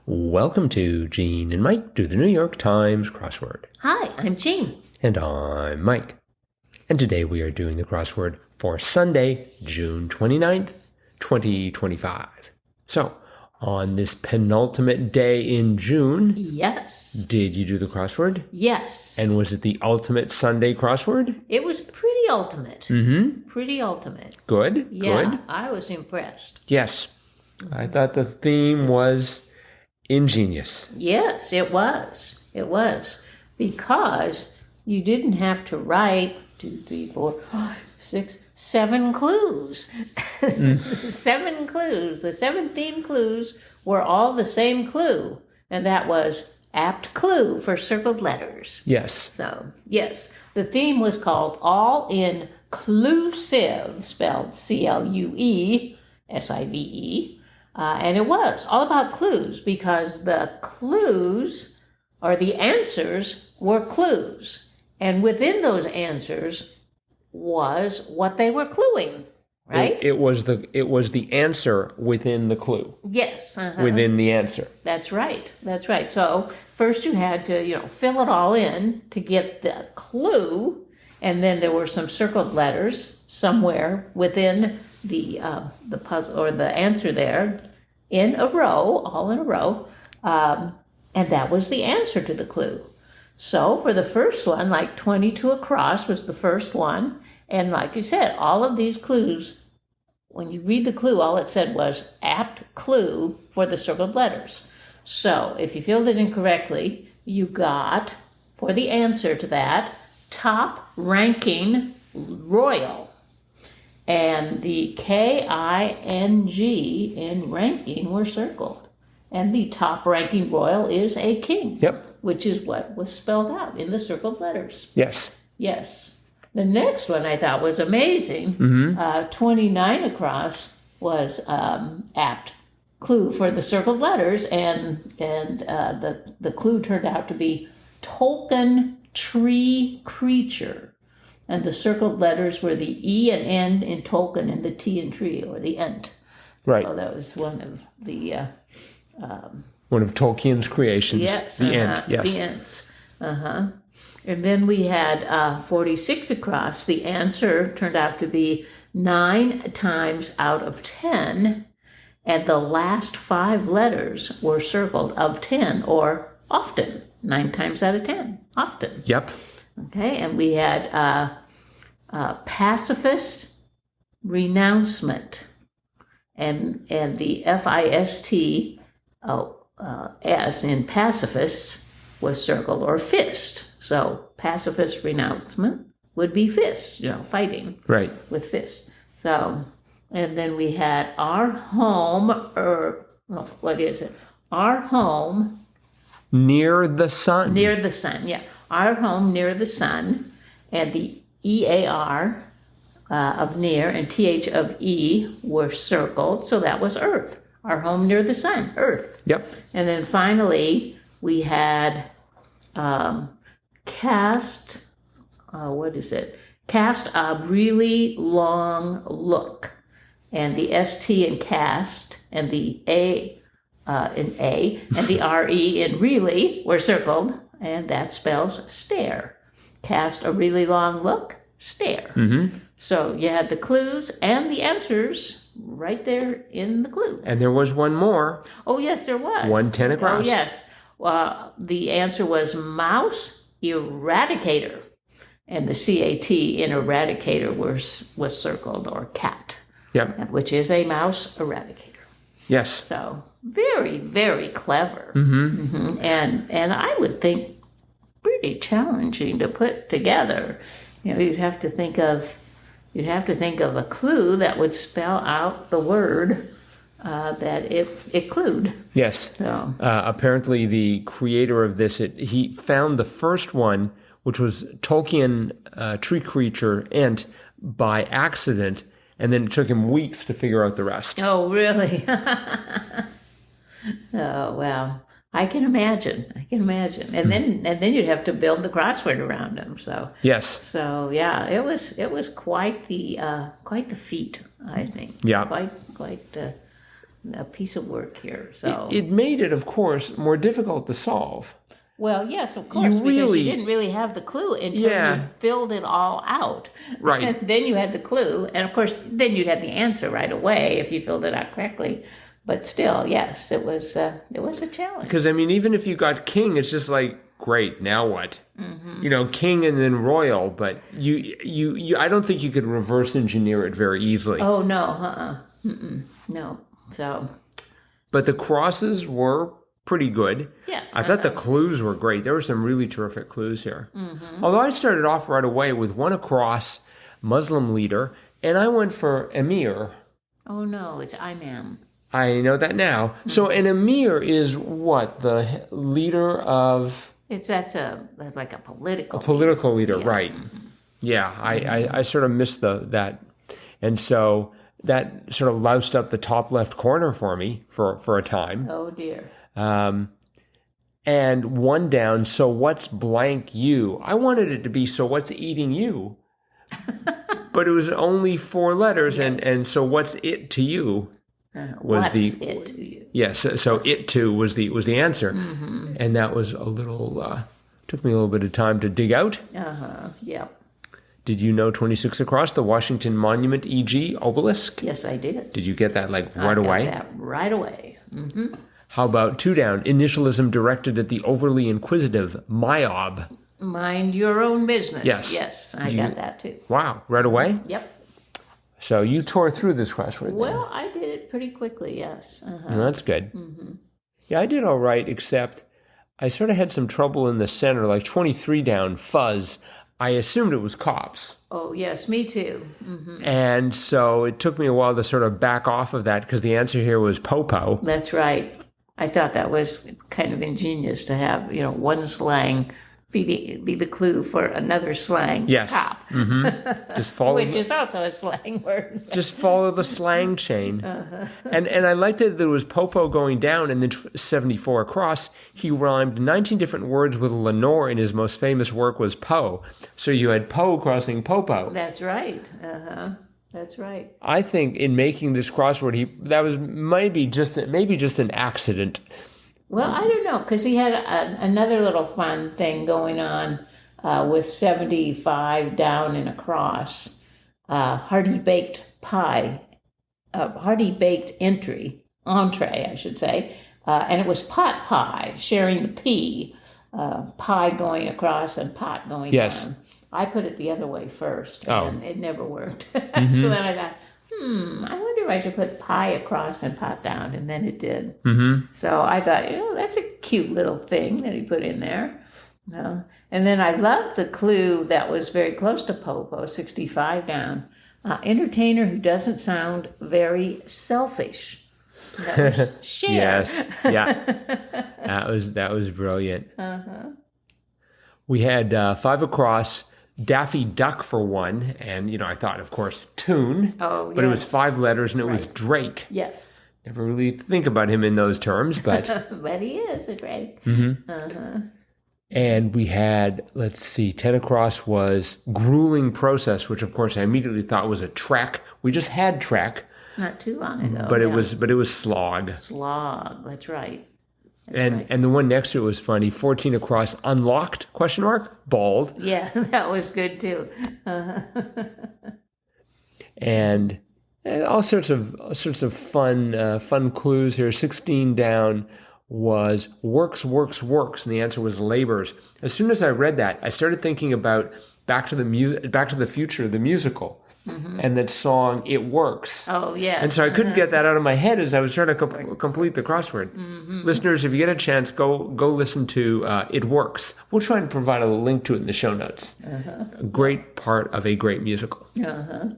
Welcome to Gene and Mike do the New York Times crossword. Hi, I'm Jean. And I'm Mike. And today we are doing the crossword for Sunday, June 29th, 2025. So, on this penultimate day in June, Yes. did you do the crossword? Yes. And was it the ultimate Sunday crossword? It was pretty ultimate. Mm-hmm. Pretty ultimate. Good, Yeah, good. I was impressed. Yes. I thought the theme was ingenious. Yes, it was. It was. Because you didn't have to write 2, 3, 4, 5, 6, 7 clues. 7 clues. The 7 theme clues were all the same clue. And that was apt clue for circled letters. Yes. So, yes, the theme was called All Inclusive, spelled Cluesive, and it was all about clues because the clues or the answers were clues. And within those answers was what they were cluing, right? It was the answer within the clue. Yes. Within the answer. That's right. That's right. So first you had to, fill it all in to get the clue, and then there were some circled letters somewhere within the puzzle or the answer there, in a row, all in a row, and that was the answer to the clue. So for the first one, like 22 across was the first one, and like you said, all of these clues. When you read the clue, all it said was apt clue for the circled letters. So if you filled it in correctly, you got, for the answer to that, top ranking royal. And the K-I-N-G in ranking were circled. And the top ranking royal is a king. Yep. Which is what was spelled out in the circled letters. Yes. Yes. The next one I thought was amazing. 29 across was apt clue for the circled letters, and the clue turned out to be Tolkien tree creature. And the circled letters were the E and N in Tolkien and the T in tree, or the Ent. Right. So that was one of the... one of Tolkien's creations. Yes. The Ent. Yes. The Ents. And then we had 46 across. The answer turned out to be 9 times out of 10, and the last 5 letters were circled of 10, or often. 9 times out of 10, often. Yep. Okay, and we had pacifist renouncement, and the F-I-S-T S in pacifists was circled, or fist. So pacifist renouncement would be fist, fighting. Right. With fist. So, and then we had our home, what is it? Our home. Near the sun. Near the sun, yeah. Our home near the sun, and the E-A-R of near and T-H of E were circled, so that was Earth. Our home near the sun, Earth. Yep. And then finally, we had cast a really long look. And the S-T in cast, and the A in A, and the R-E in really were circled, and that spells stare. Cast a really long look, stare. Mm-hmm. So you had the clues and the answers right there in the clue. And there was one more. Oh, yes, there was. 110 across. Oh, yes. The answer was mouse eradicator. And the C-A-T in eradicator was circled, or cat. Yep. Which is a mouse eradicator. Yes. So very, very clever. Mm-hmm. And I would think pretty challenging to put together. You'd have to think of a clue that would spell out the word that it clued. Yes. So. Apparently, the creator of this, he found the first one, which was Tolkien tree creature Ent, by accident, and then it took him weeks to figure out the rest. Oh, really? Oh, well, I can imagine. And then you'd have to build the crossword around him. So yes. So yeah, it was quite the feat, I think. Yeah. Quite a piece of work here. So It made it, of course, more difficult to solve. well, yes, of course, because you didn't really have the clue until you filled it all out. Right. And then you had the clue, and of course, then you'd have the answer right away if you filled it out correctly. But still, yes, it was a challenge. Because, I mean, even if you got king, it's just like, great, now what? King and then royal, but you I don't think you could reverse engineer it very easily. Oh, no, no, so. But the crosses were pretty good. Yes. I thought the clues were great. There were some really terrific clues here. Although I started off right away with one across, Muslim leader, and I went for emir. Oh, no, it's imam. I know that now. So an emir is what? The leader of... That's like a political... A political leader, right. Yeah, I sort of missed that. And so that sort of loused up the top left corner for me for a time. Oh, dear. And one down, so what's blank you? I wanted it to be, so what's eating you? But it was only 4 letters, yes. and so what's it to you? Was what's the it to you? Yes, so it too was the answer, and that was a little took me a little bit of time to dig out. Yep. Did you know 26 across, the Washington Monument, e.g. obelisk? Yes, I did. Did you get that right away? I got that right away. How about 2 down, initialism directed at the overly inquisitive myob? Mind your own business. Yes. I got that too. Wow, right away? Yep. So you tore through this crossword. Well, I did it pretty quickly, yes. Well, that's good. Yeah, I did all right, except I sort of had some trouble in the center, like 23 down, fuzz. I assumed it was cops. Oh, yes, me too. And so it took me a while to sort of back off of that because the answer here was popo. That's right. I thought that was kind of ingenious to have, one slang be the clue for another slang. Yes. Cop. Just follow, which is also a slang word. Just follow the slang chain. And I liked that there was popo going down and then 74 across. He rhymed 19 different words with Lenore, and his most famous work was Poe. So you had Poe crossing popo. That's right. That's right. I think in making this crossword, that was maybe just an accident. Well, I don't know, because he had another little fun thing going on with 75 down and across. Hearty baked entree, I should say. And it was pot pie, sharing the P, pie going across and pot going down. I put it the other way first, and it never worked. So then I thought, I wonder if I should put pie across and pot down, and then it did. So I thought, that's a cute little thing that he put in there. And then I loved the clue that was very close to Popo, 65 down. Entertainer who doesn't sound very selfish. That was Cher. Yes, yeah, that was brilliant. We had 5 across. Daffy Duck for 1, and I thought, of course, tune. Oh, but it was 5 letters, and it was Drake. Yes. Never really think about him in those terms, but but he is a Drake. And we had, 10 across was grueling process, which of course I immediately thought was a trek. We just had trek. Not too long ago. But it was slog. Slog, that's right. And the one next to it was funny. 14 across, unlocked, ? Bald. Yeah, that was good too. And all sorts of fun clues here. 16 down was works, and the answer was labors. As soon as I read that, I started thinking about Back to the Future, the musical. And that song, It Works. Oh, yeah. And so I couldn't get that out of my head as I was trying to complete the crossword. Listeners, if you get a chance, go listen to It Works. We'll try and provide a link to it in the show notes. A great part of a great musical. Yeah.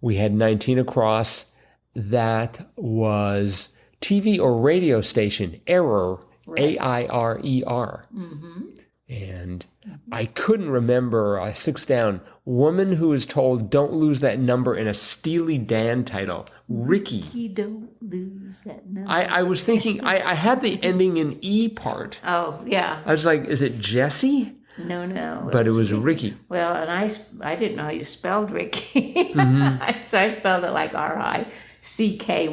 We had 19 across. That was TV or radio station, error, right. AIRER. And I couldn't remember, 6 down, woman who is told don't lose that number in a Steely Dan title. Ricky. Don't lose that number. I was thinking, I had the ending in E part. Oh, yeah. I was like, is it Jesse? No. But it was Ricky. Well, and I didn't know how you spelled Ricky. So I spelled it like RICKY,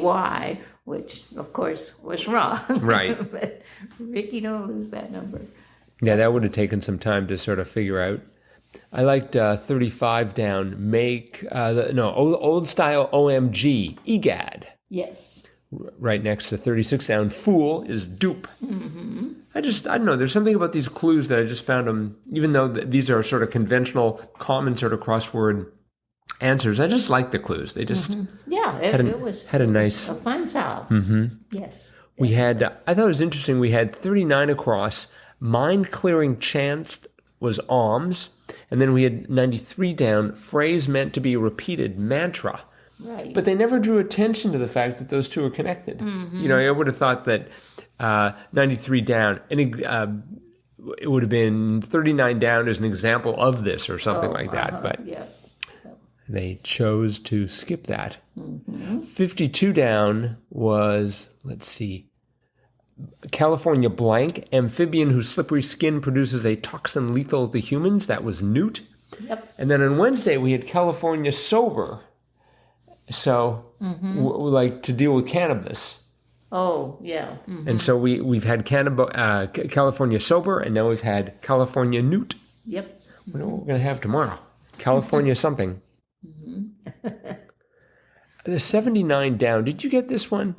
which, of course, was wrong. Right. But Ricky, don't lose that number. Yeah, that would have taken some time to sort of figure out. I liked 35 down, old style OMG, EGAD. Yes. Right next to 36 down, fool is dupe. I don't know, there's something about these clues that I just found them, even though these are sort of conventional, common sort of crossword answers, I just like the clues. They just it was a fun solve. Yes. We had, I thought it was interesting, we had 39 across, mind-clearing chant was alms, and then we had 93 down, phrase meant to be a repeated mantra. Right. But they never drew attention to the fact that those two are connected. You know, I would have thought that 93 down, it would have been 39 down as an example of this or something like that. But they chose to skip that. 52 down was, let's see, California blank, amphibian whose slippery skin produces a toxin lethal to humans. That was newt. Yep. And then on Wednesday, we had California sober. So, like to deal with cannabis. Oh, yeah. And so we've had California sober, and now we've had California newt. Yep. We know what we're going to have tomorrow. California something. The 79 down. Did you get this one?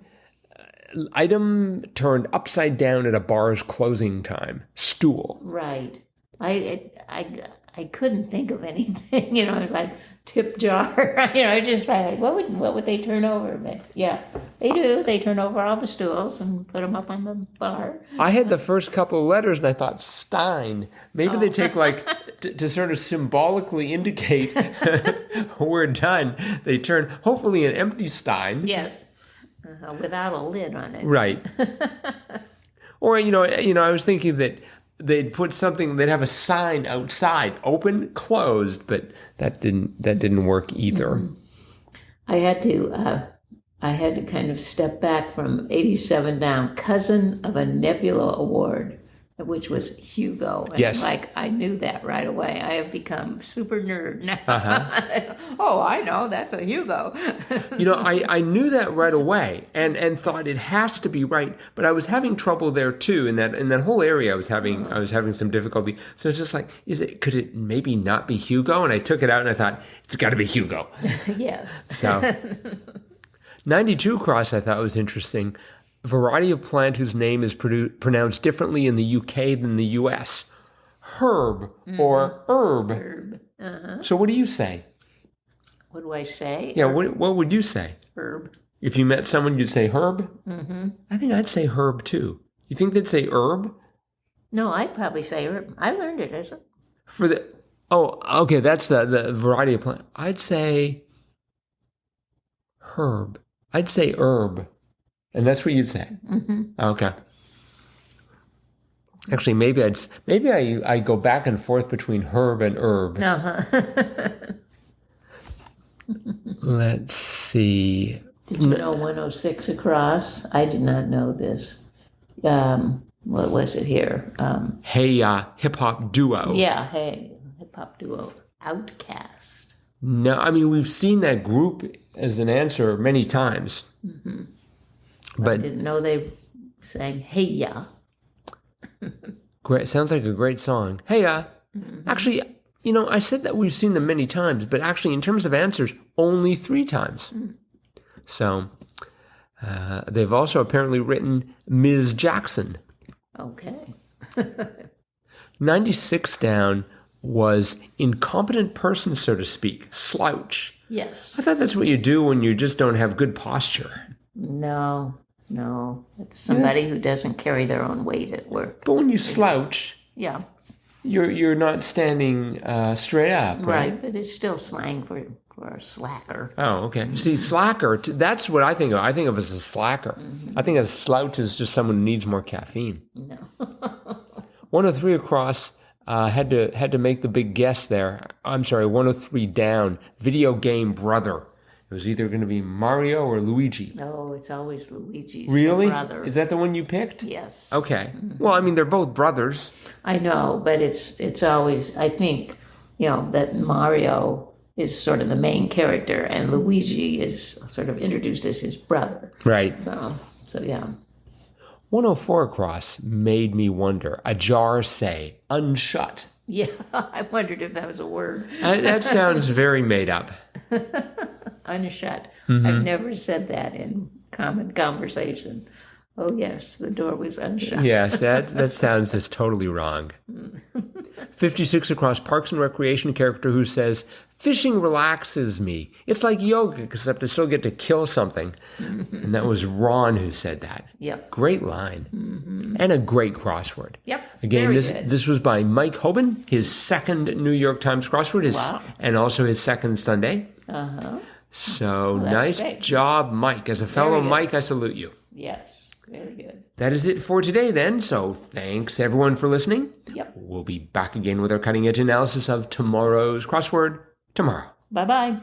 Item turned upside down at a bar's closing time. Stool. Right. I couldn't think of anything. You know, it's like tip jar. You know, just like what would they turn over? But yeah, they do. They turn over all the stools and put them up on the bar. I had the first couple of letters and I thought Stein. Maybe they take like to sort of symbolically indicate we're done. They turn hopefully an empty Stein. Yes. Without a lid on it. Right. Or, I was thinking that they'd put something, they'd have a sign outside, open, closed, but that didn't work either. I had to kind of step back from 87 down, cousin of a Nebula Award, which was Hugo. And yes. I knew that right away. I have become super nerd now. Oh, I know, that's a Hugo. I knew that right away and thought it has to be right, but I was having trouble there too. In that whole area I was having some difficulty. So it's just like, could it maybe not be Hugo? And I took it out and I thought, it's gotta be Hugo. Yes. So 92 across I thought was interesting. Variety of plant whose name is pronounced differently in the UK than the US. Herb or herb. Herb. So what do you say? What do I say? Yeah, what would you say? Herb. If you met someone, you'd say herb? I think I'd say herb too. You think they'd say herb? No, I'd probably say herb. I learned it as okay, that's the variety of plant. I'd say herb. I'd say herb. And that's what you'd say. Okay. Actually, maybe I go back and forth between herb and herb. Let's see. Did you know 106 across? I did not know this. What was it here? Hey, hip hop duo. Yeah, hey, hip hop duo. Outcast. No, I mean we've seen that group as an answer many times. But I didn't know they sang "Hey Ya." Great, sounds like a great song. Hey Ya. Actually, I said that we've seen them many times, but actually, in terms of answers, only 3 times. So they've also apparently written Ms. Jackson. Okay. 96 down was incompetent person, so to speak, slouch. Yes. I thought that's what you do when you just don't have good posture. No, it's somebody who doesn't carry their own weight at work. But when you slouch, you're not standing straight up, right? Right, but it's still slang for a slacker. Oh, okay. See, slacker, that's what I think of. I think of as a slacker. I think a slouch is just someone who needs more caffeine. No. 103 across, had to make the big guess there. I'm sorry, 103 down, video game brother. It was either going to be Mario or Luigi. No, it's always Luigi's Really? brother. Is that the one you picked? Yes. Okay. Well, I mean, they're both brothers. I know, but it's always, I think, that Mario is sort of the main character and Luigi is sort of introduced as his brother. Right. So yeah. 104 across made me wonder. A jar say, unshut. Yeah, I wondered if that was a word. That sounds very made up. Unshut. I've never said that in common conversation. Oh, yes, the door was unshut. Yes, that sounds just totally wrong. 56 across, Parks and Recreation character who says, fishing relaxes me. It's like yoga, except I still get to kill something. And that was Ron who said that. Yep. Great line. And a great crossword. Yep. Again, Very this good. this was by Mike Hoban, his second New York Times crossword, Wow. and also his second Sunday. Uh-huh. So that's nice great. job, Mike. As a fellow good. Mike, I salute you. Yes, very good. That is it for today then. So thanks everyone for listening. Yep. We'll be back again with our cutting edge analysis of tomorrow's crossword tomorrow. Bye-bye.